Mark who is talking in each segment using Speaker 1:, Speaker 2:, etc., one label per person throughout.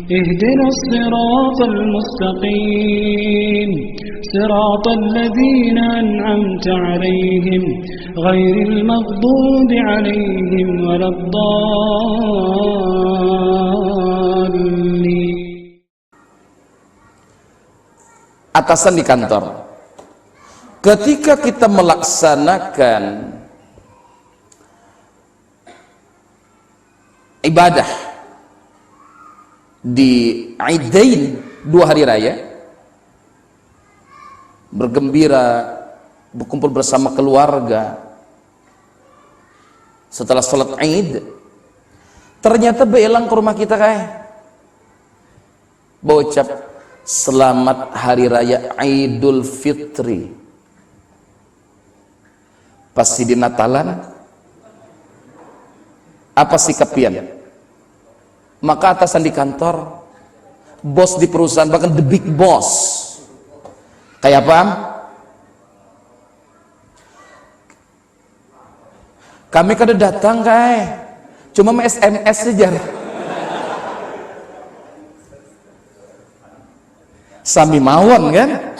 Speaker 1: اهدنا الصراط المستقيم صراط الذين أنعمت عليهم غير المغضوب عليهم ولا الضالين.
Speaker 2: Atasan di kantor, ketika kita melaksanakan ibadah di Aidain, 2 hari raya, bergembira, berkumpul bersama keluarga setelah sholat Aid, ternyata beelang ke rumah kita bocap selamat hari raya Idul Fitri. Pasti di Natalan apa sikap pian? Maka atasan di kantor, bos di perusahaan, bahkan the big boss, kayak apa? Kami kada datang cuma SMS saja. Sami mawon kan?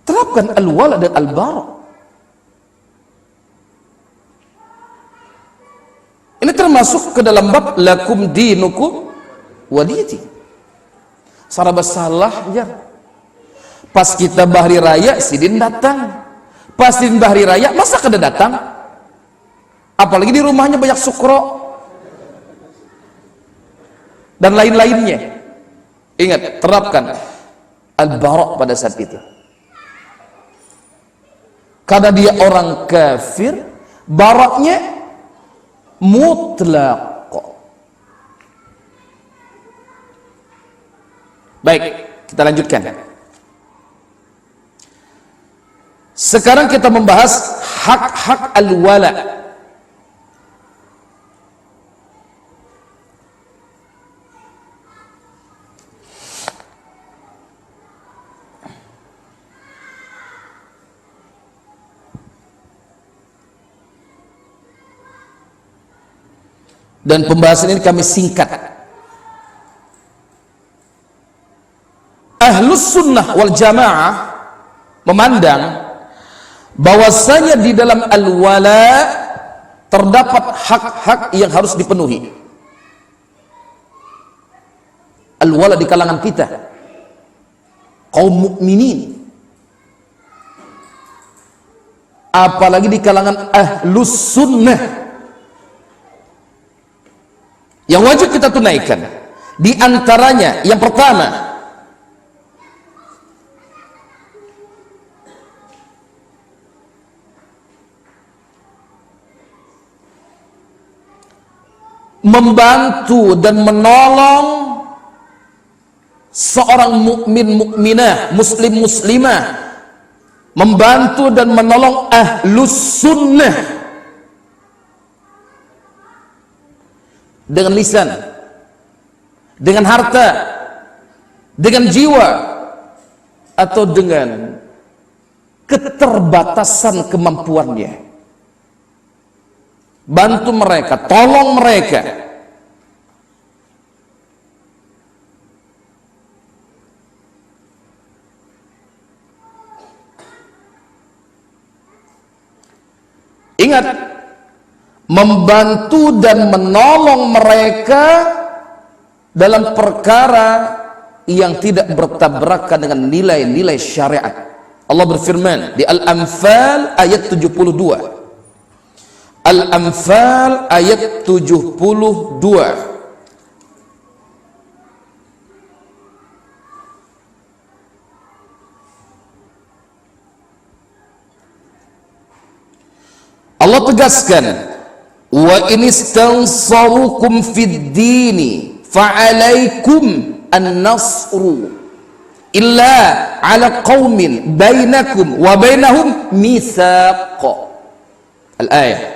Speaker 2: Terapkan al-wala dan al-bara. Ini termasuk ke dalam bab lakum dinukum waliyati. Saraba salah ya. Pas kita bahari raya sidin datang. Pas sidin bahari raya masa kada datang? Apalagi di rumahnya banyak sukro dan lain-lainnya. Ingat, terapkan al-bara pada saat itu. Karena dia orang kafir, baraknya mutlaq. Baik, kita lanjutkan. Sekarang kita membahas hak-hak al-wala. Dan pembahasan ini kami singkat. Ahlus sunnah wal jamaah memandang bahwasanya di dalam al-wala terdapat hak-hak yang harus dipenuhi. Al-wala di kalangan kita, kaum mukminin, apalagi di kalangan ahlus sunnah, yang wajib kita tunaikan. Di antaranya yang pertama, membantu dan menolong seorang mukmin mukminah, muslim muslimah, membantu dan menolong ahlus sunnah dengan lisan, dengan harta, dengan jiwa, atau dengan keterbatasan kemampuannya. Bantu mereka, tolong mereka. Ingat, membantu dan menolong mereka dalam perkara yang tidak bertabrakan dengan nilai-nilai syariat. Allah berfirman di Al-Anfal ayat 72. Al-Anfal ayat 72. Allah tegaskan, wa in istansarukum fid dini fa'alaikum an-nasru illa ala qaumin bainakum wa bainahum mitsaq. Al-ayah.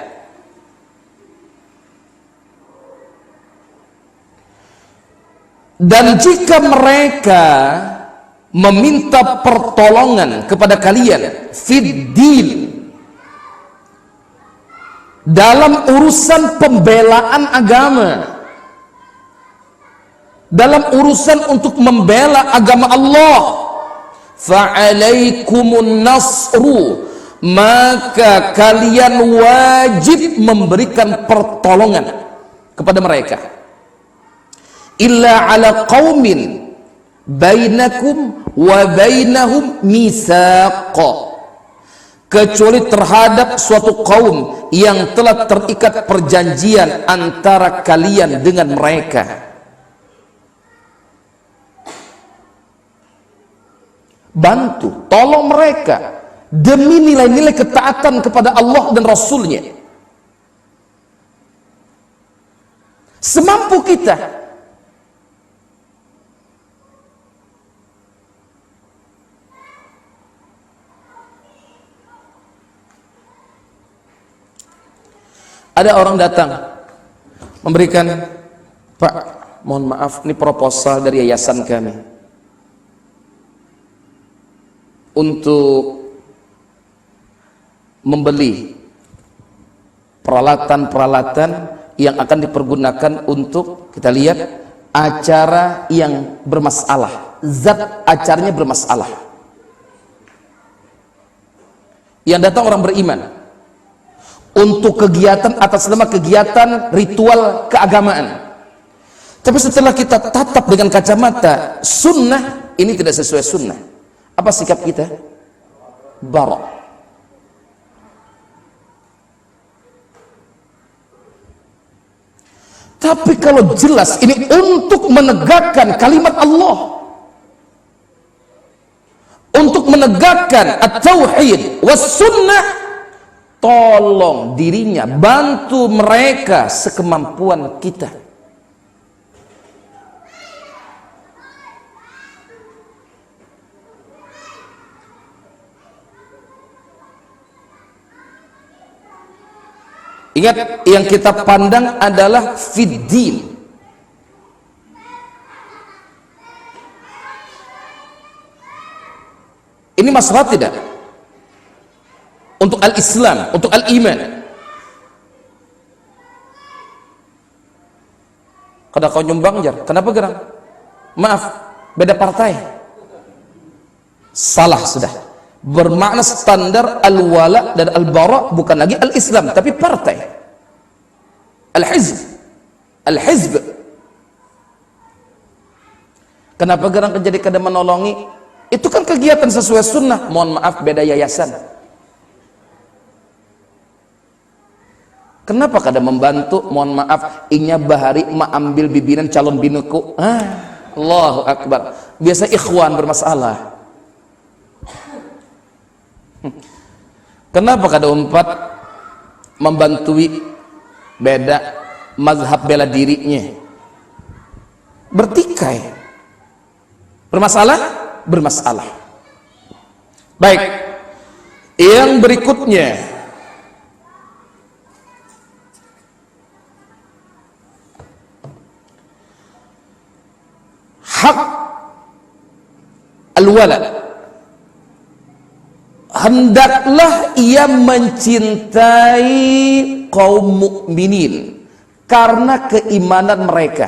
Speaker 2: Dan jika mereka meminta pertolongan kepada kalian fid din, dalam urusan pembelaan agama, dalam urusan untuk membela agama Allah, fa'alaikumun nasru, maka kalian wajib memberikan pertolongan kepada mereka, illa ala qaumin bainakum wa bainahum mitsaq, kecuali terhadap suatu kaum yang telah terikat perjanjian antara kalian dengan mereka. Bantu, tolong mereka demi nilai-nilai ketaatan kepada Allah dan Rasulnya semampu kita. Ada orang datang memberikan, Pak, mohon maaf, ini proposal dari yayasan kami untuk membeli peralatan-peralatan yang akan dipergunakan untuk, kita lihat, acara yang bermasalah, zat acaranya bermasalah. Yang datang orang beriman untuk kegiatan atas nama kegiatan ritual keagamaan, tapi setelah kita tatap dengan kacamata sunnah, ini tidak sesuai sunnah. Apa sikap kita? Bara'. Tapi kalau jelas ini untuk menegakkan kalimat Allah, untuk menegakkan at-tauhid was sunnah, tolong dirinya, bantu mereka sekemampuan kita. Ingat, yang kita pandang adalah fiddin. Ini masalah tidak? Untuk al-Islam, untuk al-iman. Kada kau nyumbang jar, kenapa gerang? Maaf, beda partai. Salah sudah. Bermakna standar al-wala dan al-bara bukan lagi al-Islam, tapi partai. Al-hizb. Al-hizb. Kenapa gerang jadi kada menolongi? Itu kan kegiatan sesuai sunnah. Mohon maaf, beda yayasan. Kenapa kada membantu? Mohon maaf, inya bahari ma ambil bibinan calon binuku. Allahu Akbar. Biasa ikhwan bermasalah. Kenapa kada umpat membantui beda mazhab bela dirinya? Bertikai. Bermasalah? Bermasalah. Baik. Yang berikutnya, hak al-wala. Hendaklah ia mencintai kaum mukminin karena keimanan mereka.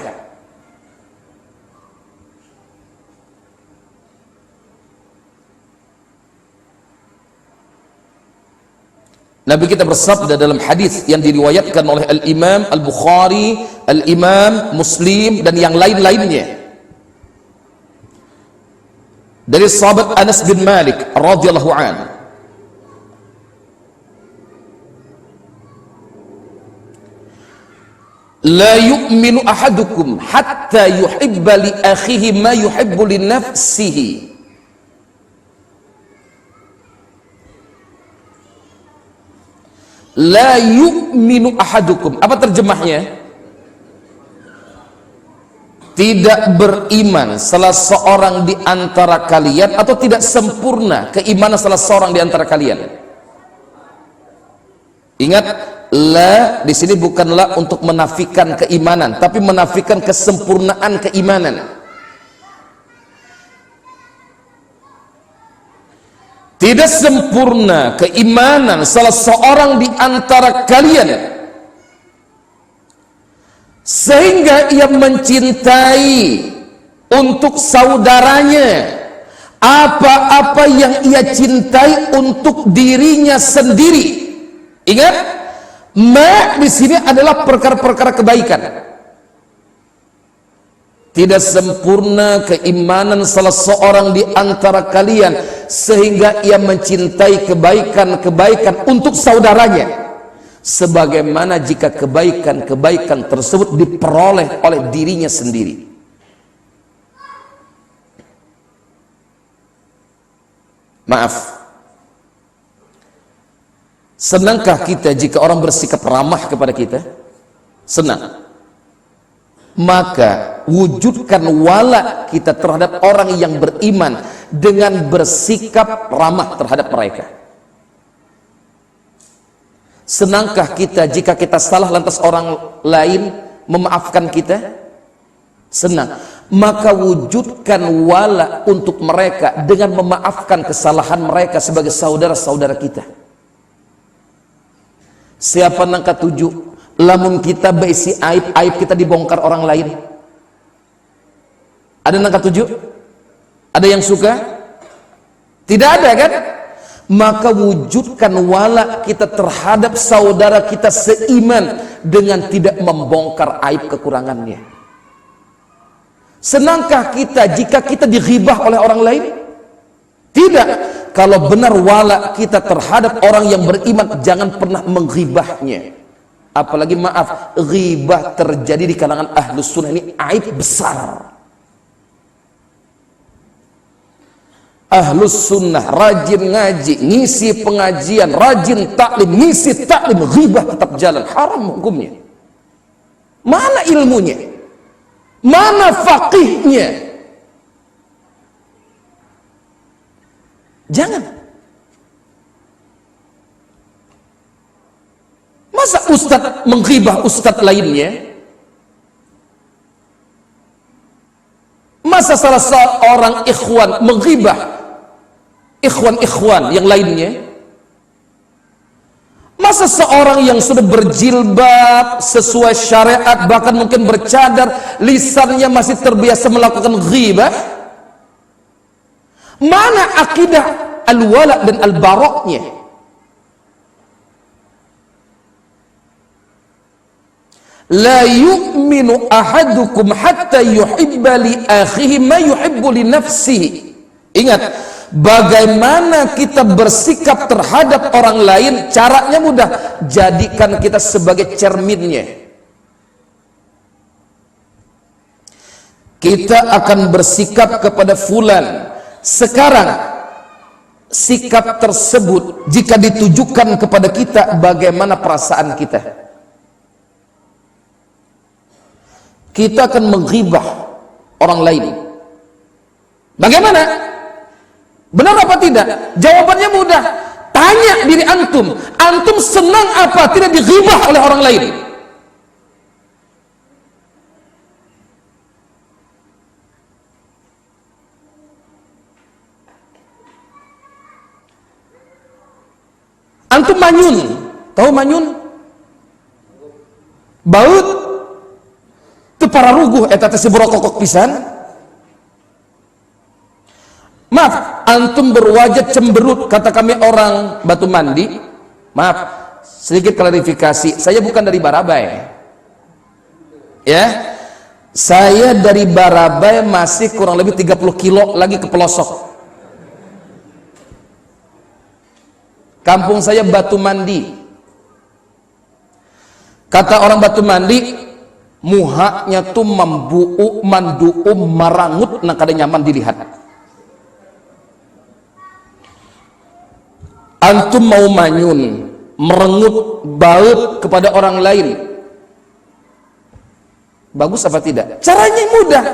Speaker 2: Nabi kita bersabda dalam hadis yang diriwayatkan oleh Al-Imam Al-Bukhari, Al-Imam Muslim dan yang lain-lainnya, dari sahabat Anas bin Malik radhiyallahu anhu, la yu'minu ahadukum hatta yuhibba li akhihi ma yuhibbu li nafsihi. La yu'minu ahadukum, apa terjemahnya? Tidak beriman salah seorang di antara kalian, atau tidak sempurna keimanan salah seorang di antara kalian. Ingat, la di sini bukanlah untuk menafikan keimanan, tapi menafikan kesempurnaan keimanan. tidak sempurna keimanan salah seorang di antara kalian sehingga ia mencintai untuk saudaranya apa-apa yang ia cintai untuk dirinya sendiri. Ingat, ma di sini adalah perkara-perkara kebaikan. Tidak sempurna keimanan salah seorang di antara kalian sehingga ia mencintai kebaikan-kebaikan untuk saudaranya, sebagaimana jika kebaikan-kebaikan tersebut diperoleh oleh dirinya sendiri. Maaf, senangkah kita jika orang bersikap ramah kepada kita? Senang. Maka wujudkan wala kita terhadap orang yang beriman dengan bersikap ramah terhadap mereka. Senangkah kita jika kita salah lantas orang lain memaafkan kita? Senang. Maka wujudkan wala untuk mereka dengan memaafkan kesalahan mereka sebagai saudara-saudara kita. Siapa nangka tujuh? Lamun kita berisi aib kita dibongkar orang lain. Ada nangka tujuh? Ada yang suka? Tidak ada kan? Maka wujudkan wala kita terhadap saudara kita seiman dengan tidak membongkar aib kekurangannya. Senangkah kita jika kita dighibah oleh orang lain? Tidak. Kalau benar wala kita terhadap orang yang beriman, jangan pernah menghibahnya. Apalagi maaf, ghibah terjadi di kalangan ahlus sunnah ini aib besar. Ahlus sunnah rajin ngaji, ngisi pengajian, rajin taklim, ngisi taklim, ghibah tetap jalan, haram hukumnya. Mana ilmunya? Mana faqihnya? Jangan. Masa ustadz menghibah ustadz lainnya? Masa salah seorang ikhwan menghibah ikhwan-ikhwan yang lainnya? Masa seorang yang sudah berjilbab sesuai syariat, bahkan mungkin bercadar, lisannya masih terbiasa melakukan ghibah? Mana akidah al-wala dan al-baroknya? La yu'minu ahadukum hatta yuhibba li akhihi ma yuhibbu li nafsihi. Ingat, bagaimana kita bersikap terhadap orang lain, caranya mudah, jadikan kita sebagai cerminnya. Kita akan bersikap kepada fulan. Sekarang sikap tersebut jika ditujukan kepada kita, bagaimana perasaan kita? Kita akan menghibah orang lain. Bagaimana? Benar apa tidak? Jawabannya mudah. Tanya diri antum. Antum senang apa tidak dighibah oleh orang lain? Antum manyun. Tahu manyun? Baut. Itu para ruguh eta teh sebrokok pisan. Maaf, antum berwajah cemberut, kata kami orang Batu Mandi. Maaf, sedikit klarifikasi, saya bukan dari Barabai. Ya. Saya dari Barabai masih kurang lebih 30 kilo lagi ke pelosok. Kampung saya Batu Mandi. Kata orang Batu Mandi, muhanya tuh membuuk, manduum, marangut, nah kada nyaman dilihat. Antum mau manyun, merengut, baut kepada orang lain, bagus apa tidak? Caranya mudah.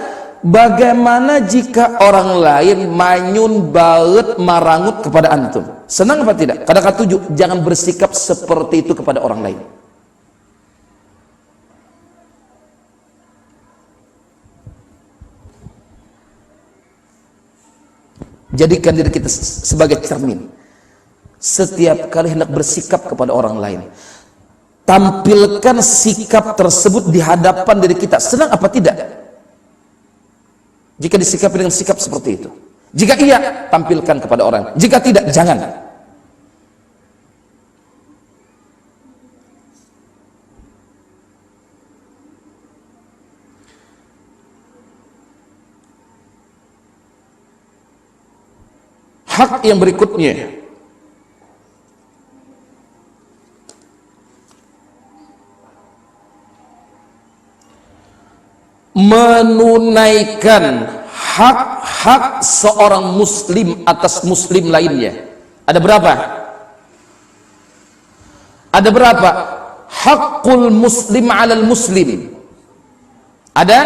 Speaker 2: Bagaimana jika orang lain manyun, baut, marangut kepada antum? Senang apa tidak? Kata-kata tujuh, jangan bersikap seperti itu kepada orang lain. Jadikan diri kita sebagai cermin. Setiap kali hendak bersikap kepada orang lain, tampilkan sikap tersebut di hadapan diri kita, senang apa tidak. Jika disikapi dengan sikap seperti itu, jika iya, tampilkan kepada orang, jika tidak, jangan. Hak yang berikutnya, menunaikan hak-hak seorang muslim atas muslim lainnya. Ada berapa? Ada berapa? Hakul muslim alal muslim. Ada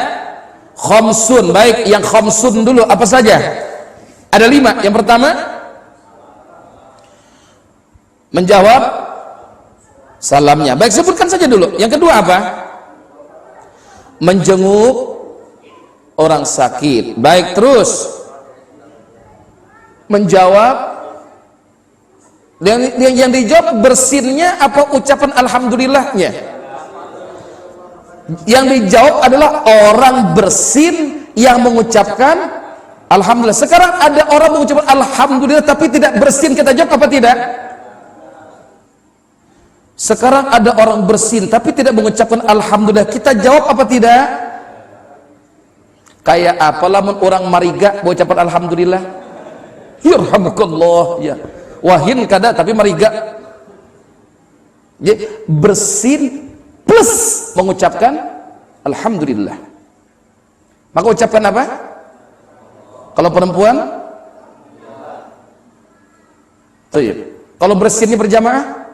Speaker 2: khamsun. Baik, yang khamsun dulu apa saja? Ada 5. Yang pertama, menjawab salamnya. Baik, sebutkan saja dulu. Yang kedua apa? Menjenguk orang sakit. Baik, terus menjawab. Yang dijawab bersinnya apa ucapan alhamdulillahnya? Yang dijawab adalah orang bersin yang mengucapkan alhamdulillah. Sekarang ada orang mengucapkan alhamdulillah tapi tidak bersin, kita jawab apa tidak? Sekarang ada orang bersin tapi tidak mengucapkan alhamdulillah, kita jawab apa tidak? Kayak apa lamun orang mariga mengucapkan alhamdulillah? Yarhamukallah, ya. Wahin kada tapi mariga. Jadi bersin plus mengucapkan alhamdulillah. Maka ucapkan apa? Kalau perempuan, kalau bersinnya berjamaah,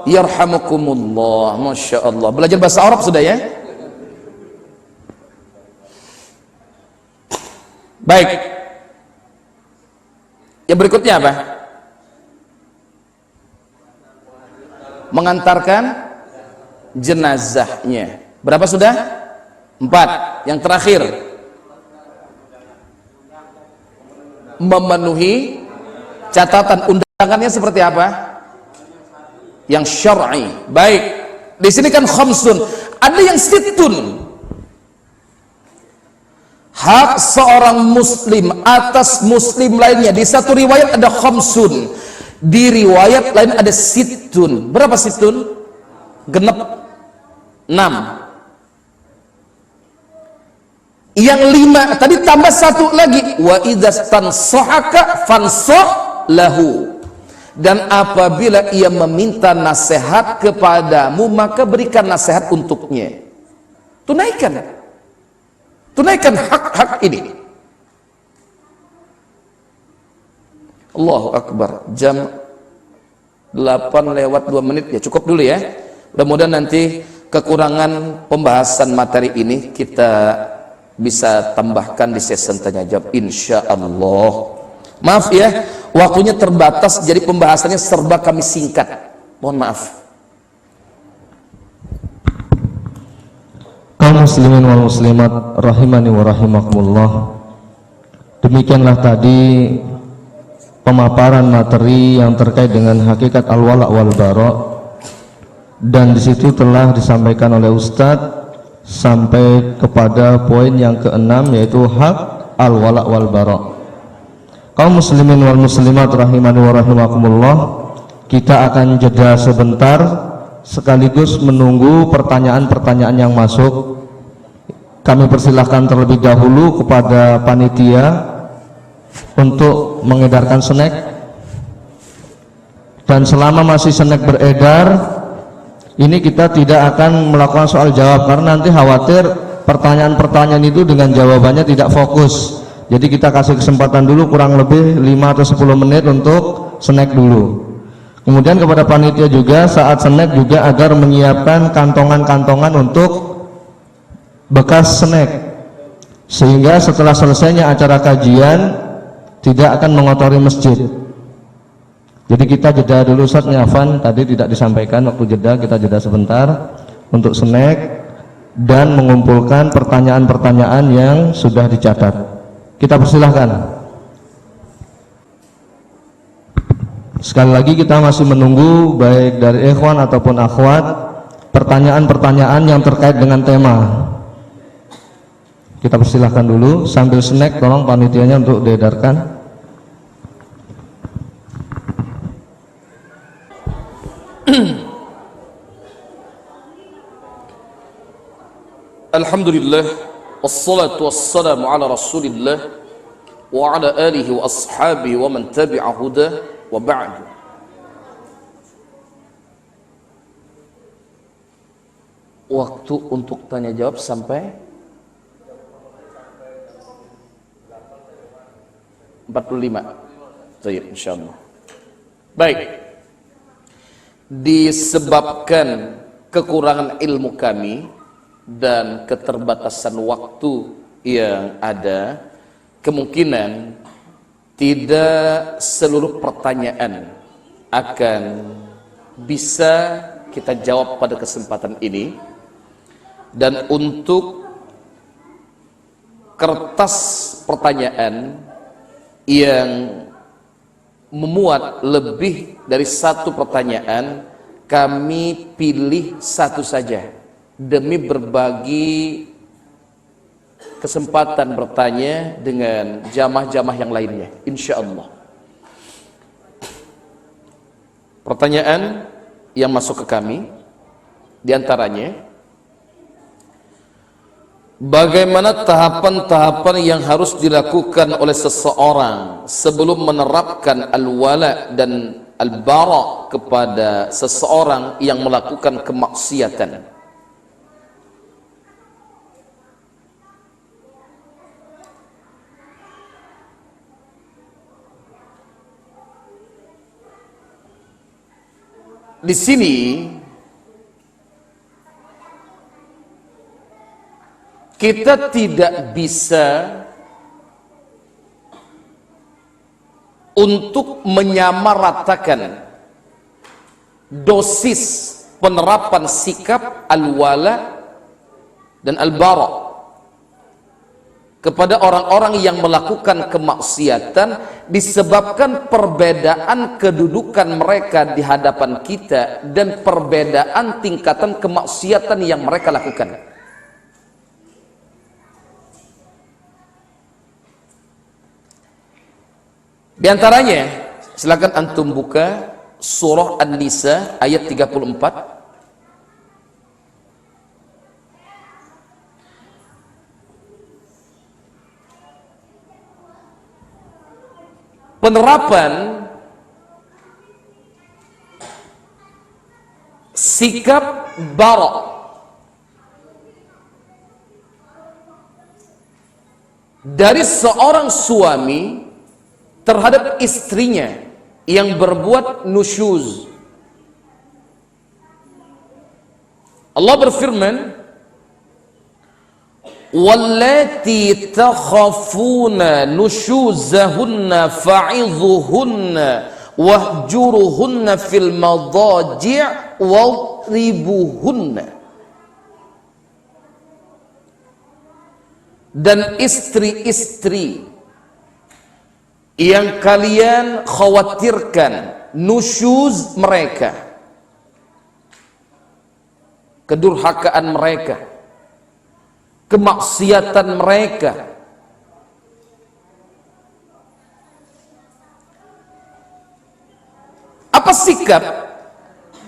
Speaker 2: yarhamukumullah. Masya Allah. Belajar bahasa Arab sudah ya? Baik. Yang berikutnya apa? Mengantarkan jenazahnya. Berapa sudah? 4. Yang terakhir, memenuhi catatan. Undangannya seperti apa? Yang syar'i. Baik, di sini kan khamsun, ada yang sittun. Hak seorang muslim atas muslim lainnya. Di satu riwayat ada khamsun, di riwayat lain ada sittun. Berapa sittun? Genep 6. Yang 5 tadi tambah 1 lagi, wa idzas tansahaka fansah lahu. Dan apabila ia meminta nasihat kepadamu, maka berikan nasihat untuknya. Tunaikan hak-hak ini. Allahu Akbar. Jam 8:02 ya, cukup dulu ya. Mudah-mudahan nanti kekurangan pembahasan materi ini kita bisa tambahkan di sesi tanya jawab insya Allah. Maaf ya, waktunya terbatas, jadi pembahasannya serba kami singkat. Mohon maaf.
Speaker 3: Kaum muslimin wal muslimat rahimani wa rahimakumullah. Demikianlah tadi pemaparan materi yang terkait dengan hakikat al-wala wal bara, dan disitu telah disampaikan oleh Ustadz sampai kepada poin yang ke-6, yaitu hak al-wala wal bara. Kaum muslimin wal muslimat rahimani wa rahimakumullah, kita akan jeda sebentar sekaligus menunggu pertanyaan-pertanyaan yang masuk. Kami persilahkan terlebih dahulu kepada panitia untuk mengedarkan snack, dan selama masih snack beredar ini kita tidak akan melakukan soal jawab, karena nanti khawatir pertanyaan-pertanyaan itu dengan jawabannya tidak fokus. Jadi kita kasih kesempatan dulu kurang lebih 5 atau 10 menit untuk snack dulu. Kemudian kepada panitia juga saat snack juga agar menyiapkan kantongan-kantongan untuk bekas snack, sehingga setelah selesainya acara kajian tidak akan mengotori masjid. Jadi kita jeda dulu, Ustaz Nyafan tadi tidak disampaikan waktu jeda, kita jeda sebentar untuk snack dan mengumpulkan pertanyaan-pertanyaan yang sudah dicatat. Kita persilahkan. Sekali lagi kita masih menunggu baik dari ikhwan ataupun akhwat pertanyaan-pertanyaan yang terkait dengan tema. Kita persilahkan dulu sambil snack, tolong panitianya untuk diedarkan.
Speaker 2: Alhamdulillah, wassalatu wassalamu ala rasulillah wa ala alihi wa ashabihi wa man tabi'a huda wa ba'du. Waktu untuk tanya jawab sampai 45. Baik, insyaallah. Baik. Disebabkan kekurangan ilmu kami dan keterbatasan waktu yang ada, kemungkinan tidak seluruh pertanyaan akan bisa kita jawab pada kesempatan ini. Dan untuk kertas pertanyaan yang memuat lebih dari satu pertanyaan, kami pilih satu saja demi berbagi kesempatan bertanya dengan jamaah-jamaah yang lainnya, insyaallah. Pertanyaan yang masuk ke kami diantaranya, bagaimana tahapan-tahapan yang harus dilakukan oleh seseorang sebelum menerapkan al-wala dan al-bara kepada seseorang yang melakukan kemaksiatan? Di sini kita tidak bisa untuk menyamaratakan dosis penerapan sikap al-wala dan al-bara kepada orang-orang yang melakukan kemaksiatan disebabkan perbedaan kedudukan mereka di hadapan kita dan perbedaan tingkatan kemaksiatan yang mereka lakukan. Di antaranya, silakan antum buka surah An-Nisa ayat 34. Penerapan sikap bara dari seorang suami terhadap istrinya yang berbuat nusyuz. Allah berfirman, wallati takhafuna nusyuzahunna fa'idhuhunna wahjuruhunna fil madaji' wadribuhunna. Dan istri-istri yang kalian khawatirkan nusyuz mereka, kedurhakaan mereka, kemaksiatan mereka, apa sikap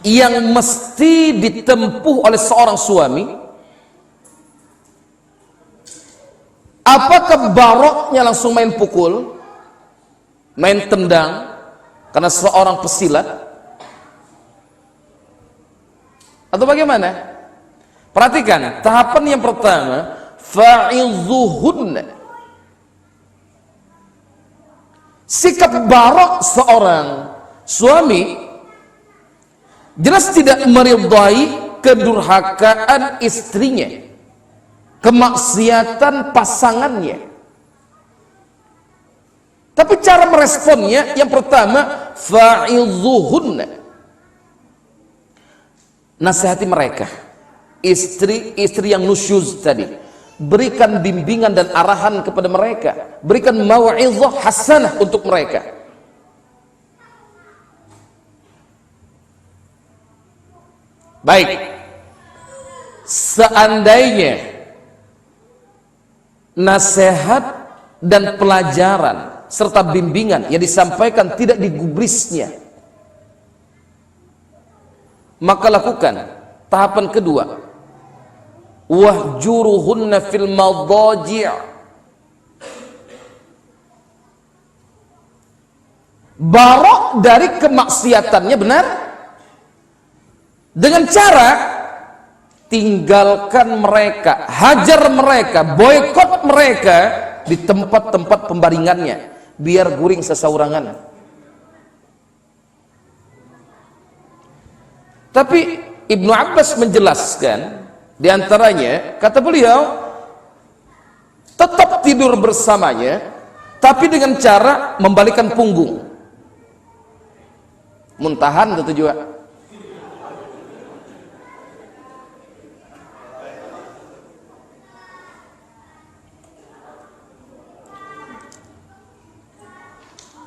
Speaker 2: yang mesti ditempuh oleh seorang suami? Apakah baroknya langsung main pukul, main tendang karena seorang pesilat, atau bagaimana? Perhatikan, tahapan yang pertama, fa'idhuhunna. Sikap barok seorang suami jelas tidak meridai kedurhakaan istrinya, kemaksiatan pasangannya. Tapi cara meresponnya, yang pertama, fa'idhuhunna. Nasihati mereka, istri-istri yang nusyuz tadi, berikan bimbingan dan arahan kepada mereka, berikan mau'izah hasanah untuk mereka. Baik, seandainya nasihat dan pelajaran serta bimbingan yang disampaikan tidak digubrisnya, maka lakukan tahapan kedua, wahjuruhunna fil madaji', barok dari kemaksiatannya, benar, dengan cara tinggalkan mereka, hajar mereka, boikot mereka di tempat-tempat pembaringannya, biar guring sesaurangan. Tapi Ibnu Abbas menjelaskan, diantaranya kata beliau, tetap tidur bersamanya, tapi dengan cara membalikan punggung. Muntahan itu juga.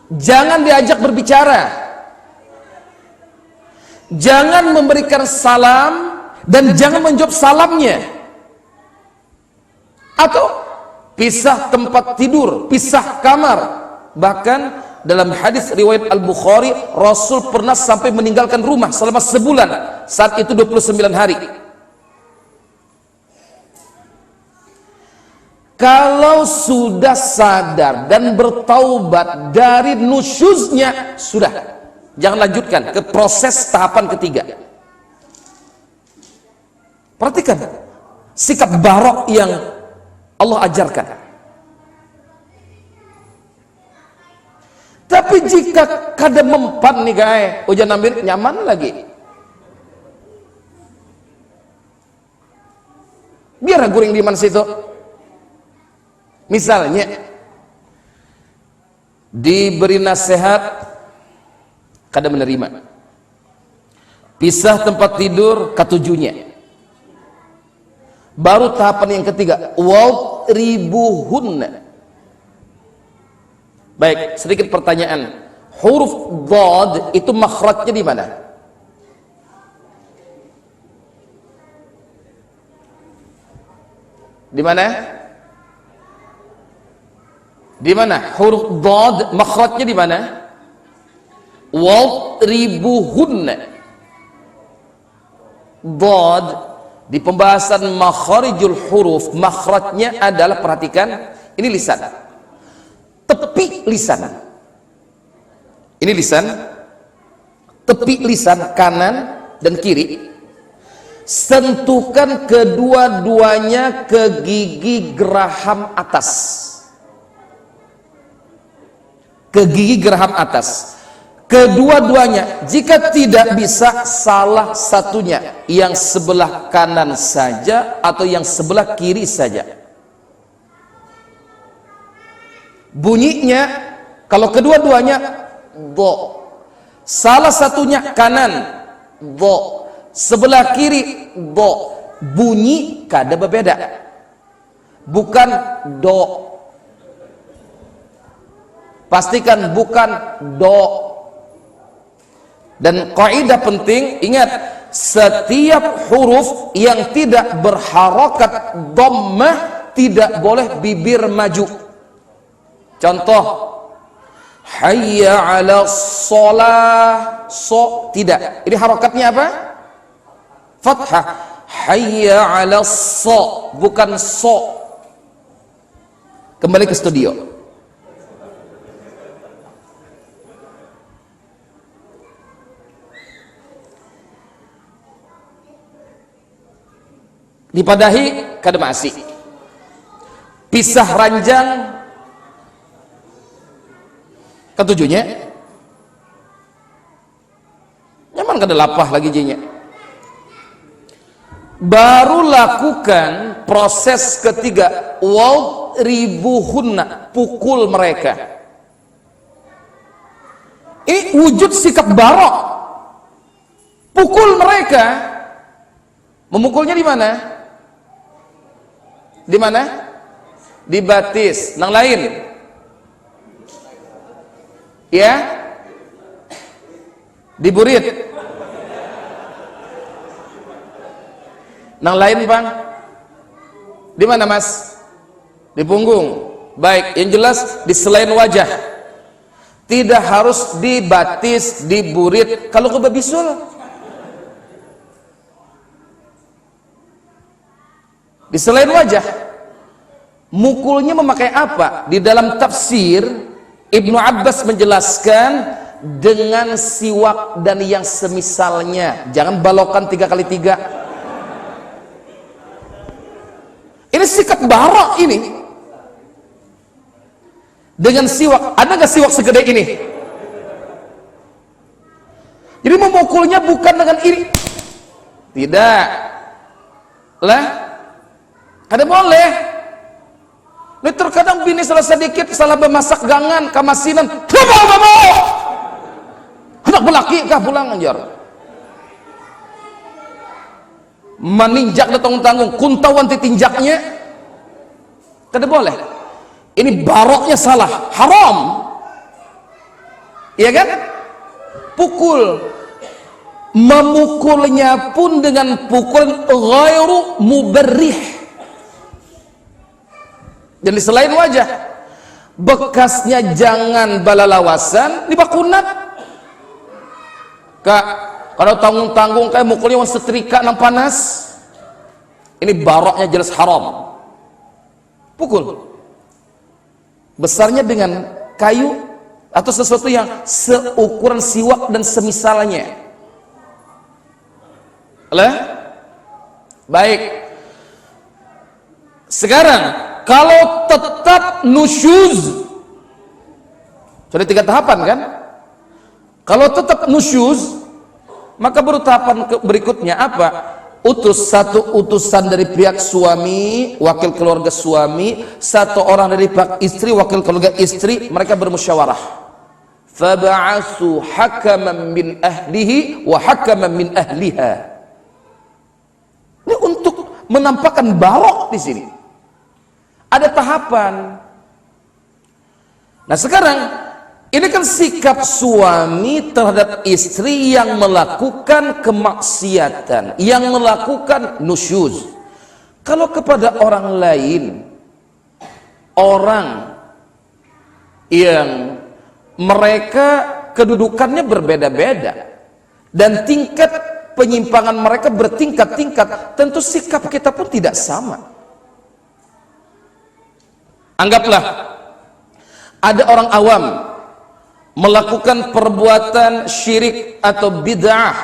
Speaker 2: Jangan diajak berbicara, jangan memberikan salam, dan jangan menjawab salamnya, atau pisah tempat tidur, pisah kamar. Bahkan dalam hadis riwayat Al-Bukhari, Rasul pernah sampai meninggalkan rumah selama sebulan, saat itu 29 hari. Kalau sudah sadar dan bertaubat dari nusyuznya, sudah, jangan lanjutkan ke proses tahapan ketiga. Perhatikan sikap barok yang Allah ajarkan. Tapi jika kada mempan nih guys, hujan ambil nyaman lagi, biar guring di mana situ. Misalnya diberi nasihat kada menerima, pisah tempat tidur ketujuhnya, baru tahapan yang ketiga, wadribuhunna. Baik, sedikit pertanyaan, huruf dhad itu makhrajnya di mana? Di mana? Di mana huruf dhad makhrajnya di mana? Wadribuhunna. Dhad di pembahasan makharijul huruf, makhrajnya adalah, perhatikan, ini lisan, tepi lisan, ini lisan, tepi lisan kanan dan kiri, sentuhkan kedua-duanya ke gigi geraham atas, ke gigi geraham atas, kedua-duanya. Jika tidak bisa, salah satunya, yang sebelah kanan saja atau yang sebelah kiri saja. Bunyinya kalau kedua-duanya do, salah satunya kanan do, sebelah kiri do, bunyi kada berbeda, bukan do. Pastikan bukan do. Dan kaidah penting, ingat, setiap huruf yang tidak berharokat dhammah tidak boleh bibir maju. Contoh, hayya 'ala shalah, so tidak, ini harokatnya apa? Fathah. Hayya 'ala so, bukan so. Kembali ke studio. Dipadahi kada masih, pisah ranjang ketujuhnya, nyaman kada lapah lagi jinya. Baru lakukan proses ketiga, wadribuhunna, pukul mereka. Ini wujud sikap barok, pukul mereka. Memukulnya di mana? Di mana? Di batis. Nang lain? Ya? Di burit. Nang lain bang, di mana mas? Di punggung. Baik, yang jelas di selain wajah. Tidak harus dibatis, diburit. Kalau ke babisul, di selain wajah. Mukulnya memakai apa? Di dalam tafsir Ibnu Abbas menjelaskan dengan siwak dan yang semisalnya. Jangan balokan 3x3. Ini sikat barok ini. Dengan siwak. Ada nggak siwak segede ini? Jadi memukulnya bukan dengan ini. Tidak. Lah. Ada boleh. Ini terkadang bini salah sedikit, salah memasak gangan, kamasinan. Anak belaki kah pulang anjar. Meninjak tanggung-tanggung, kuntawan ditinjaknya. Tidak boleh. Ini baroknya salah, haram. Iya kan? Pukul. Memukulnya pun dengan pukulan ghairu mubarrih. Jadi selain wajah, bekasnya jangan balalawasan, dibakunat. Kak, kalau tanggung-tanggung kayak mukulnya setrika nang panas, ini baroknya jelas haram. Pukul. Besarnya dengan kayu atau sesuatu yang seukuran siwak dan semisalnya. Baik. Sekarang kalau tetap nusyuz, sudah 3 tahapan kan? Kalau tetap nusyuz, maka baru tahapan berikutnya apa? Satu utusan dari pihak suami, wakil keluarga suami, 1 orang dari pihak istri, wakil keluarga istri, mereka bermusyawarah. Fab'asu hakaman min ahlihi wa hakaman min ahliha. Ini untuk menampakkan barok di sini. Ada tahapan. Nah sekarang ini kan sikap suami terhadap istri yang melakukan kemaksiatan, yang melakukan nusyuz. Kalau kepada orang lain, orang yang mereka kedudukannya berbeda-beda dan tingkat penyimpangan mereka bertingkat-tingkat, tentu sikap kita pun tidak sama. Anggaplah ada orang awam melakukan perbuatan syirik atau bid'ah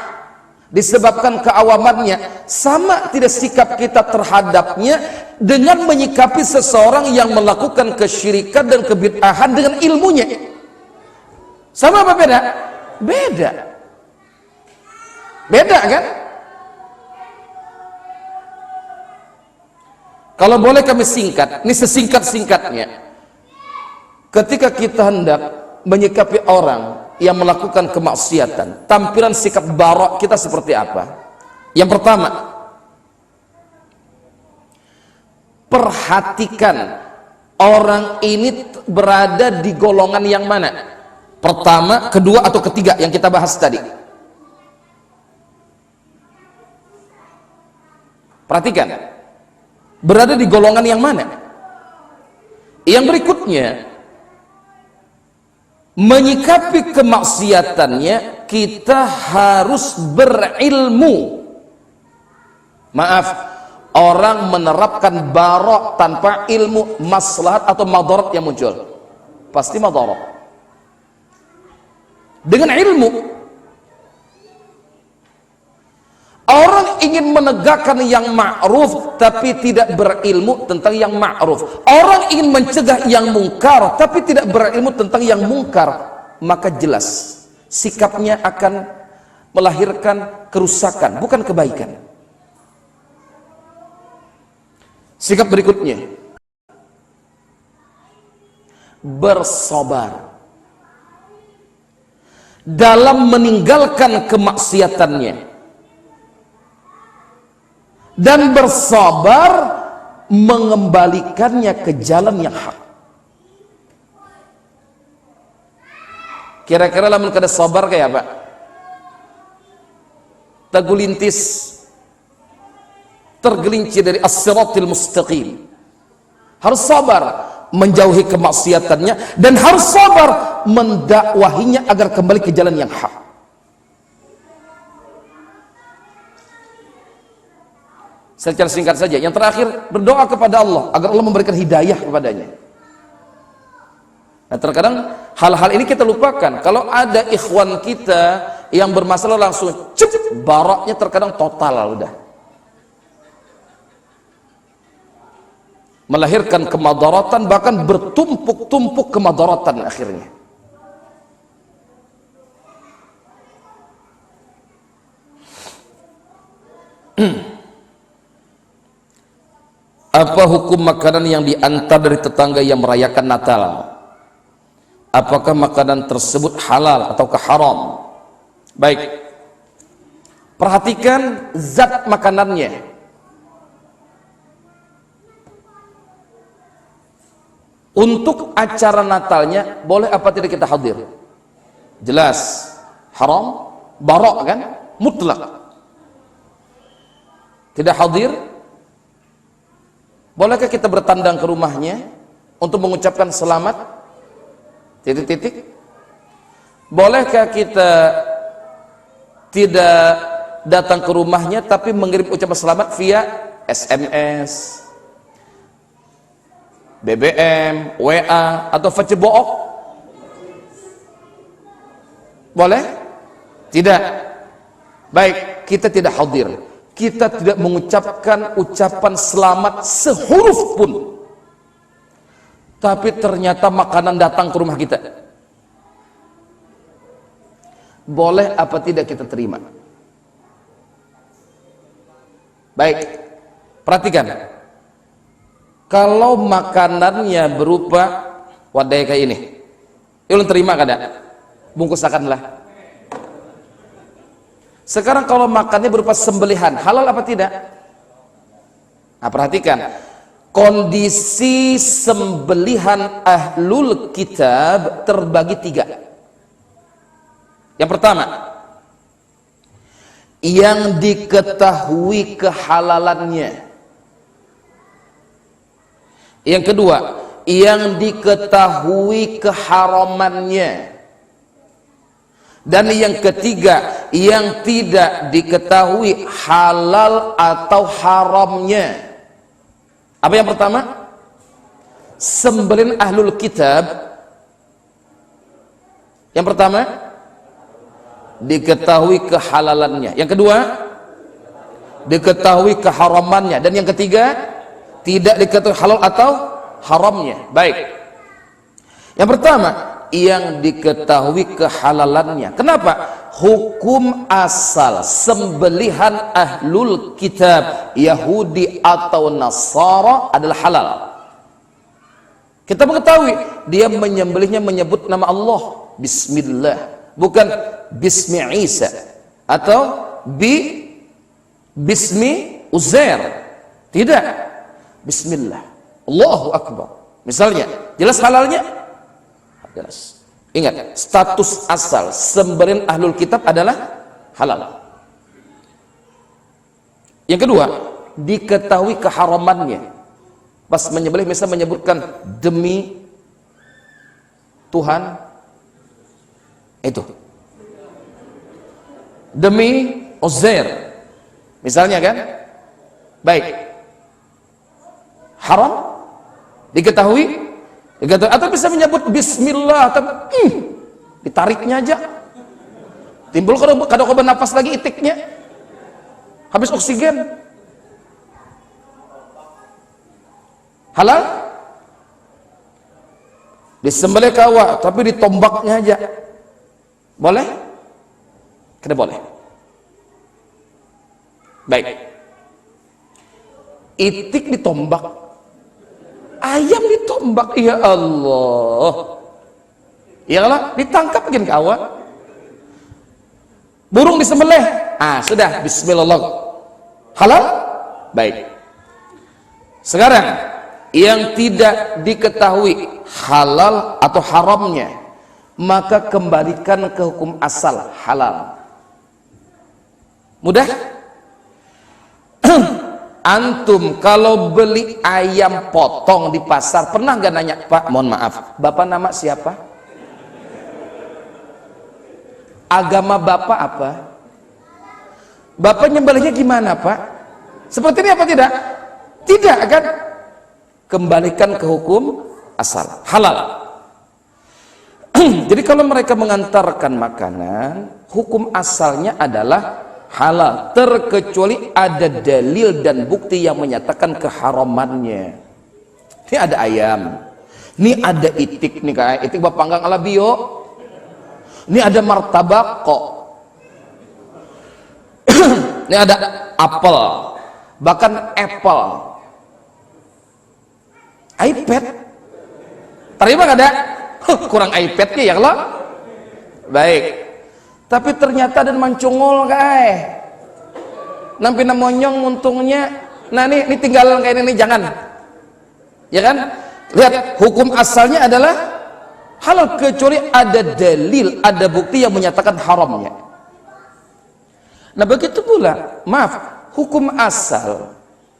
Speaker 2: disebabkan keawamannya, sama tidak sikap kita terhadapnya dengan menyikapi seseorang yang melakukan kesyirikan dan kebid'ahan dengan ilmunya? Sama apa beda? Beda. Beda kan? Kalau boleh kami singkat, ini sesingkat-singkatnya. Ketika kita hendak menyikapi orang yang melakukan kemaksiatan, tampilan sikap barok kita seperti apa? Yang pertama, perhatikan orang ini berada di golongan yang mana? Pertama, kedua, atau ketiga yang kita bahas tadi. Perhatikan. Berada di golongan yang mana? Yang berikutnya, menyikapi kemaksiatannya kita harus berilmu. Maaf, orang menerapkan barok tanpa ilmu, maslahat atau madarat yang muncul, pasti madarat. Dengan ilmu, orang ingin menegakkan yang ma'ruf tapi tidak berilmu tentang yang ma'ruf. Orang ingin mencegah yang mungkar tapi tidak berilmu tentang yang mungkar, maka jelas sikapnya akan melahirkan kerusakan, bukan kebaikan. Sikap berikutnya, bersabar dalam meninggalkan kemaksiatannya dan bersabar mengembalikannya ke jalan yang hak. Kira-kira lamun kada sabar kayak apa? Tegulintis tergelincir dari as-siratil mustaqim. Harus sabar menjauhi kemaksiatannya dan harus sabar mendakwahinya agar kembali ke jalan yang hak. Secara singkat saja, yang terakhir berdoa kepada Allah agar Allah memberikan hidayah kepadanya. Nah, terkadang hal-hal ini kita lupakan. Kalau ada ikhwan kita yang bermasalah langsung baraknya terkadang total udah. Melahirkan kemadaratan, bahkan bertumpuk-tumpuk kemadaratan akhirnya. Apa hukum makanan yang diantar dari tetangga yang merayakan Natal? Apakah makanan tersebut halal ataukah haram? Baik, perhatikan zat makanannya. Untuk acara Natalnya boleh apa tidak kita hadir? Jelas haram, barok kan? Mutlak. Tidak hadir. Bolehkah kita bertandang ke rumahnya untuk mengucapkan selamat? Titik-titik. Bolehkah kita tidak datang ke rumahnya tapi mengirim ucapan selamat via SMS, BBM, WA atau Facebook? Boleh? Tidak. Baik, kita tidak hadir. Kita tidak mengucapkan ucapan selamat sehuruf pun. Tapi ternyata makanan datang ke rumah kita. Boleh apa tidak kita terima? Baik, perhatikan. Kalau makanannya berupa wadai kayak ini, lu terima kada? Bungkusakanlah. Sekarang kalau makannya berupa sembelihan, halal apa tidak? Nah, perhatikan. Kondisi sembelihan ahlul kitab terbagi 3. Yang pertama, yang diketahui kehalalannya. Yang kedua, yang diketahui keharamannya. Dan yang ketiga, yang tidak diketahui halal atau haramnya. Apa yang pertama? Sembelihan ahlul kitab. Yang pertama, diketahui kehalalannya. Yang kedua, diketahui keharamannya. Dan yang ketiga, tidak diketahui halal atau haramnya. Baik. Yang pertama, yang diketahui kehalalannya. Kenapa? Hukum asal sembelihan ahlul kitab Yahudi atau Nasara adalah halal. Kita mengetahui dia menyembelihnya menyebut nama Allah, Bismillah, bukan Bismi Isa atau Bismi Uzair. Tidak, Bismillah, Allahu Akbar. Misalnya, jelas halalnya? Jelas. Ingat, status asal sembelihan ahlul kitab adalah halal. Yang kedua, diketahui keharamannya. Pas menyembelih misalnya menyebutkan demi Tuhan, itu demi Uzair misalnya kan. Baik, haram diketahui. Atau bisa menyebut Bismillah, tapi ditariknya aja timbul kadang-kadang nafas lagi itiknya, habis oksigen. Halal? Disembelih kawa tapi ditombaknya aja boleh? Tidak boleh. Baik, itik ditombak, ayam ditombak, ya Allah, iyalah ditangkap bikin kawa. Burung disembelih, sudah Bismillah, halal. Baik, sekarang yang tidak diketahui halal atau haramnya, maka kembalikan ke hukum asal halal. Mudah. antum kalau beli ayam potong di pasar pernah gak nanya, Pak mohon maaf bapak nama siapa, agama bapak apa, bapak nyembelihnya gimana Pak, seperti ini apa tidak? Tidak kan? Kembalikan ke hukum asal, halal. Jadi kalau mereka mengantarkan makanan, hukum asalnya adalah halal, terkecuali ada dalil dan bukti yang menyatakan keharamannya. Ini ada ayam, ini ada itik nih, kayak itik bapak panggang ala bio, ini ada martabak kok, ini ada apel, bahkan apple, iPad, terima gak ada? Kurang iPadnya ya kalau baik, tapi ternyata dan mancungul kae nampi namonyong untungnya. Nah ini tinggal kayak ini, jangan ya kan. Lihat, hukum asalnya adalah halal kecuali ada dalil, ada bukti yang menyatakan haramnya. Nah begitu pula, maaf, hukum asal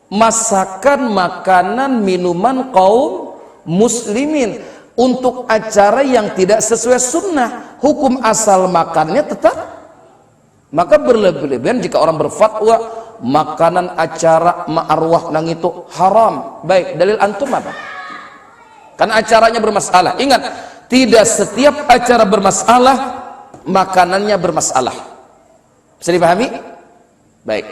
Speaker 2: masakan, makanan, minuman kaum muslimin untuk acara yang tidak sesuai sunnah, hukum asal makannya tetap. Maka berlebihan jika orang berfatwa makanan acara ma'arwah nang itu haram. Baik, dalil antum apa? Karena acaranya bermasalah. Ingat, tidak setiap acara bermasalah makanannya bermasalah. Bisa dipahami? Baik.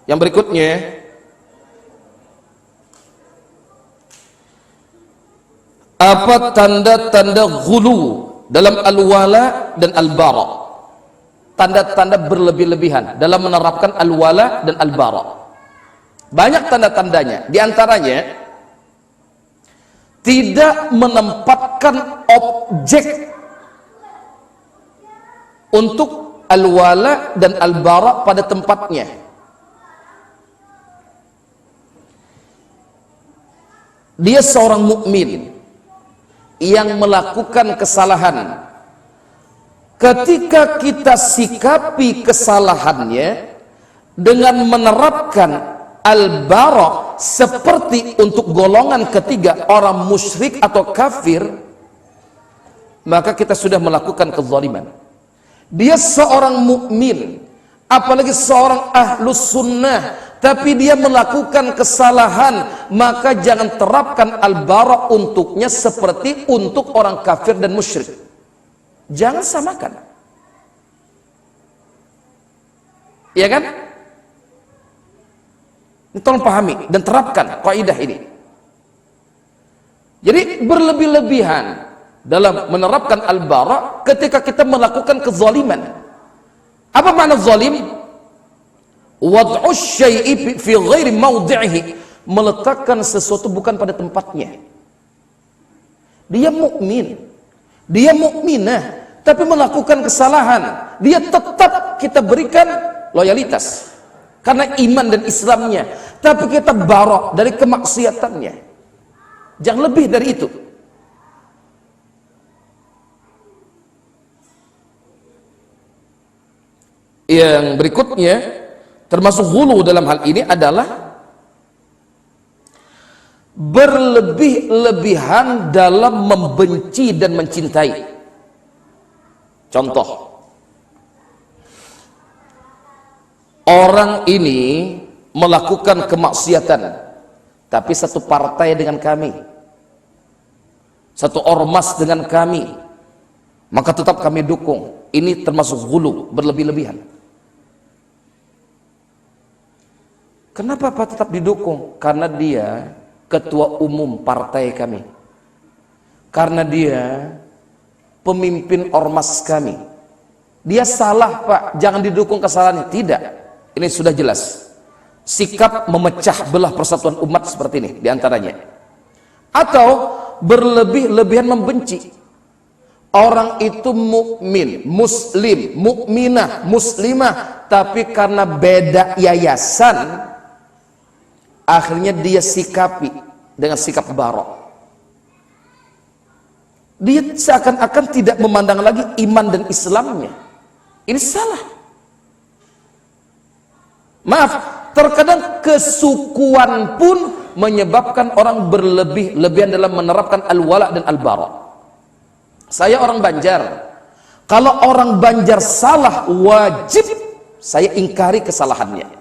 Speaker 2: Yang berikutnya, apa tanda-tanda ghulu dalam al-wala dan al-bara? Tanda-tanda berlebih-lebihan dalam menerapkan al-wala dan al-bara. Banyak tanda-tandanya. Di antaranya, tidak menempatkan objek untuk al-wala dan al-bara pada tempatnya. Dia seorang mukmin yang melakukan kesalahan. Ketika kita sikapi kesalahannya dengan menerapkan al-bara seperti untuk golongan ketiga, orang musyrik atau kafir, maka kita sudah melakukan kezaliman. Dia seorang mukmin, apalagi seorang ahlus sunnah, tapi dia melakukan kesalahan, maka jangan terapkan al-bara untuknya seperti untuk orang kafir dan musyrik. Jangan samakan. Iya kan? Ini tolong pahami dan terapkan kaidah ini. Jadi berlebih-lebihan dalam menerapkan al-bara ketika kita melakukan kezaliman. Apa makna zalim? Wad'u syai'i fi ghairi mawdi'ihi, meletakkan sesuatu bukan pada tempatnya. Dia mukmin, dia mukminah, tapi melakukan kesalahan, dia tetap kita berikan loyalitas karena iman dan Islamnya, tapi kita barok dari kemaksiatannya. Jangan lebih dari itu. Yang berikutnya, termasuk ghulu dalam hal ini adalah berlebih-lebihan dalam membenci dan mencintai. Contoh, orang ini melakukan kemaksiatan, tapi satu partai dengan kami, satu ormas dengan kami, maka tetap kami dukung. Ini termasuk ghulu, berlebih-lebihan. Kenapa Pak tetap didukung? Karena dia ketua umum partai kami, karena dia pemimpin ormas kami. Dia salah Pak, jangan didukung kesalahannya. Tidak, ini sudah jelas sikap memecah belah persatuan umat seperti ini diantaranya. Atau berlebih-lebihan membenci. Orang itu mukmin, muslim, mukminah, muslimah, tapi karena beda yayasan, akhirnya dia sikapi dengan sikap barok. Dia seakan-akan tidak memandang lagi iman dan Islamnya. Ini salah. Maaf, terkadang kesukuan pun menyebabkan orang berlebih-lebihan dalam menerapkan al-wala dan al-bara. Saya orang Banjar. Kalau orang Banjar salah, wajib saya ingkari kesalahannya.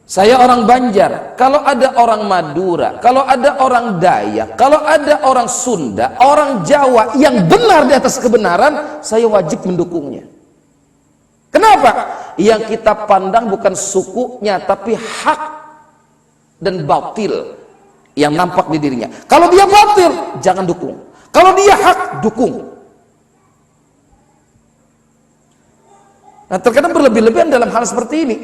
Speaker 2: Saya orang Banjar. Kalau ada orang Madura, kalau ada orang Dayak, kalau ada orang Sunda, orang Jawa yang benar di atas kebenaran, saya wajib mendukungnya. Kenapa? Yang kita pandang bukan sukunya, tapi hak dan batil yang nampak di dirinya. Kalau dia batil, jangan dukung. Kalau dia hak, dukung. Nah, terkadang berlebih-lebihan dalam hal seperti ini.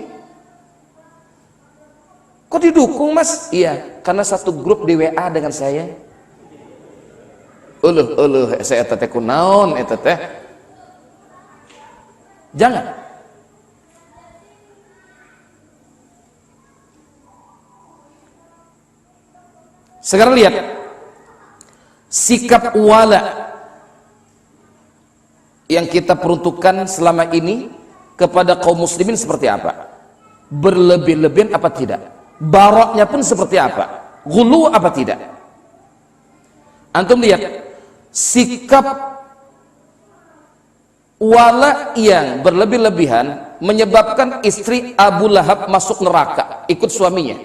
Speaker 2: Kok didukung, Mas? Iya, karena satu grup di WA dengan saya. Saya teteh kunaon, teteh. Jangan. Sekarang lihat sikap wala yang kita peruntukkan selama ini kepada kaum muslimin seperti apa? Berlebih-lebihan apa tidak? Baroknya pun seperti apa? Ghulu apa tidak? Antum lihat sikap wala yang berlebih-lebihan menyebabkan istri Abu Lahab masuk neraka, ikut suaminya.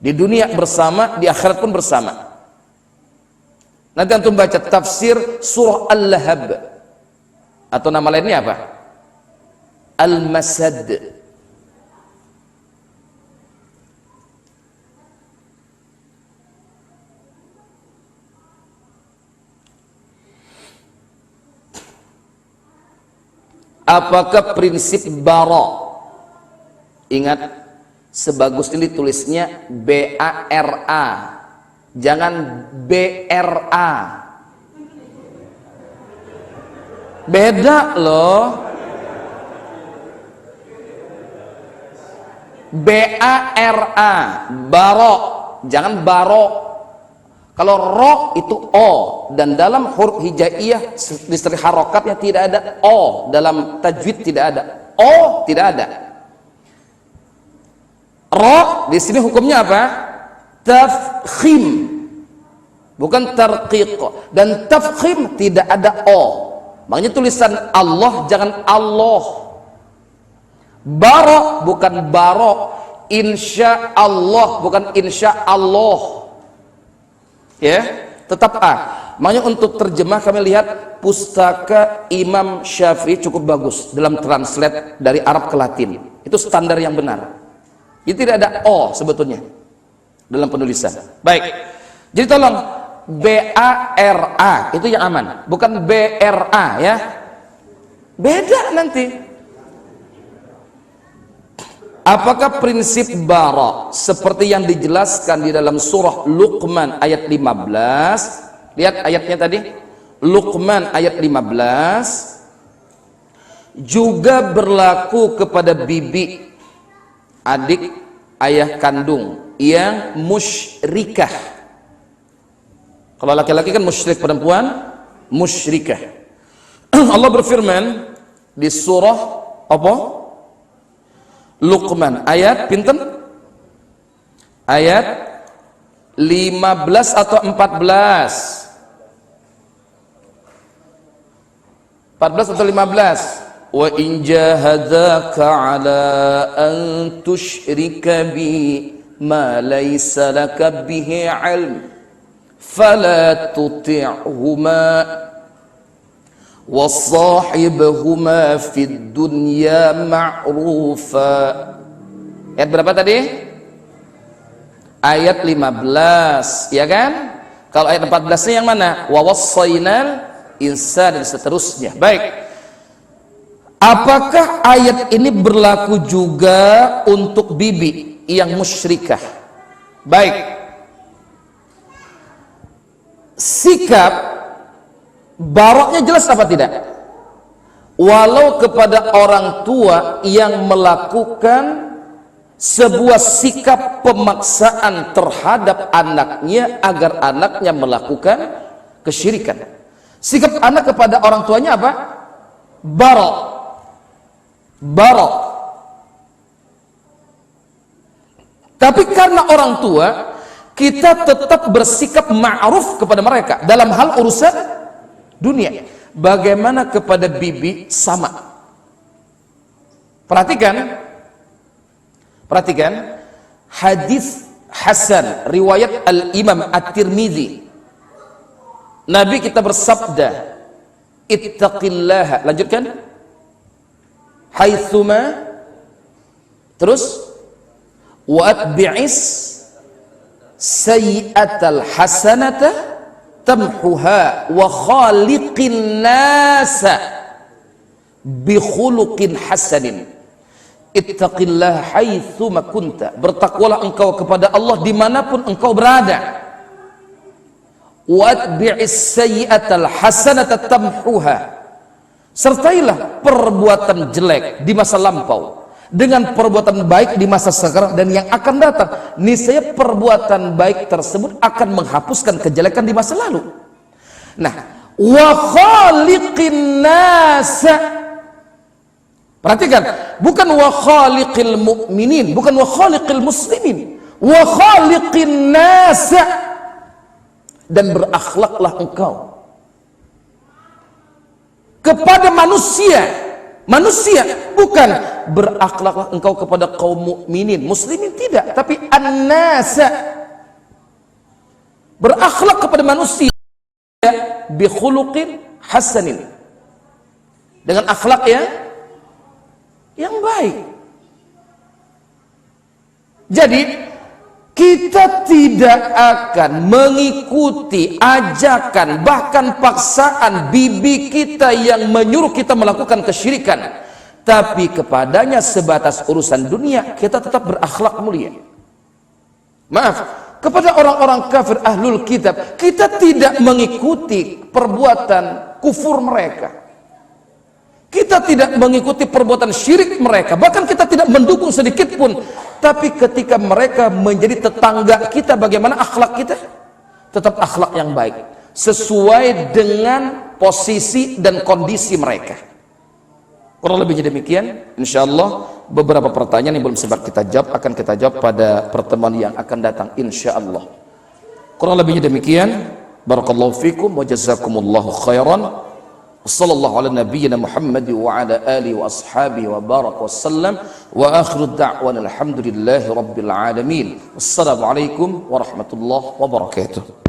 Speaker 2: Di dunia bersama, di akhirat pun bersama. Nanti antum baca tafsir surah Al-Lahab, atau nama lainnya apa? Al-Masad. Apakah prinsip bara? Ingat, sebagus ini tulisnya B-A-R-A, jangan B-R-A. Beda loh. B-A-R-A, baro, jangan baro. Kalau ro itu o, dan dalam huruf hijaiyah di seri harokatnya tidak ada o, dalam tajwid tidak ada o, tidak ada. Ro di sini hukumnya apa? Tafkhim, bukan tarqiq. Dan tafkhim tidak ada o, makanya tulisan Allah jangan Allah. Baro bukan baro, insya Allah bukan insya Allah. Ya, tetap A. Makanya untuk terjemah kami lihat pustaka Imam Syafi'i cukup bagus dalam translate dari Arab ke Latin. Itu standar yang benar. Jadi tidak ada O sebetulnya dalam penulisan. Baik. Jadi tolong B-A-R-A itu yang aman, bukan B-R-A ya. Beda nanti. Apakah prinsip bara seperti yang dijelaskan di dalam surah Luqman ayat 15? Lihat ayatnya tadi. Luqman ayat 15 juga berlaku kepada bibi, adik, ayah kandung yang musyrikah. Kalau laki-laki kan musyrik, perempuan musyrikah. Allah berfirman di surah apa? Luqman ayat pinten? Ayat 15 atau 14? 14 atau 15? Wa in jahadaka ala an tusyrika bi ma laysa laka bihi ilm fala tuti'huma wasahibhuma fid dunya ma'rufa. Ayat berapa tadi? Ayat 15, ya kan? Kalau ayat 14-nya yang mana? Wa wassaynal insana dan seterusnya. Baik. Apakah ayat ini berlaku juga untuk bibi yang musyrikah? Baik. Sikap baroknya jelas apa tidak? Walau kepada orang tua yang melakukan sebuah sikap pemaksaan terhadap anaknya agar anaknya melakukan kesyirikan. Sikap anak kepada orang tuanya apa? Bara. Bara. Tapi karena orang tua, kita tetap bersikap ma'ruf kepada mereka dalam hal urusan dunia. Bagaimana kepada bibi? Sama. Perhatikan hadis Hasan riwayat Al-Imam At-Tirmidzi. Nabi kita bersabda, ittaqillaha, lanjutkan, haitsuma, terus wa atbi'is sayyi'atal hasanata tamhuha wa khaliqin nasa bi khuluqin hasanin. Ittaqillaha haitsuma kunta, bertakwalah engkau kepada Allah dimanapun engkau berada. Wa atbi'is sayyi'atal hasanata tamhuha, sertailah perbuatan jelek di masa lampau dengan perbuatan baik di masa sekarang dan yang akan datang. Niscaya perbuatan baik tersebut akan menghapuskan kejelekan di masa lalu. Nah, wa khaliqin nasa, perhatikan, bukan wa khaliqil mu'minin, bukan wa khaliqil muslimin, wa khaliqin nasa, dan berakhlaklah engkau kepada manusia, bukan berakhlaklah engkau kepada kaum mukminin, muslimin tidak, tapi an-nasa, berakhlak kepada manusia bi khuluqin hasanin, dengan akhlak yang baik. Jadi kita tidak akan mengikuti ajakan bahkan paksaan bibi kita yang menyuruh kita melakukan kesyirikan, tapi kepadanya sebatas urusan dunia kita tetap berakhlak mulia. Maaf, kepada orang-orang kafir ahlul kitab kita tidak mengikuti perbuatan kufur mereka, kita tidak mengikuti perbuatan syirik mereka, bahkan kita tidak mendukung sedikit pun. Tapi ketika mereka menjadi tetangga kita, bagaimana akhlak kita? Tetap akhlak yang baik sesuai dengan posisi dan kondisi mereka. Kurang lebihnya demikian. Insyaallah beberapa pertanyaan yang belum sempat kita jawab akan kita jawab pada pertemuan yang akan datang insyaallah. Kurang lebihnya demikian. Barakallahu fikum wa jazakumullahu khairan. Sallallahu ala nabiyyina Muhammad wa ala alihi wa ashabihi wa baraka wasallam wa akhiru da'wana alhamdulillahi rabbil alamin. Wassalamu alaikum warahmatullahi wabarakatuh.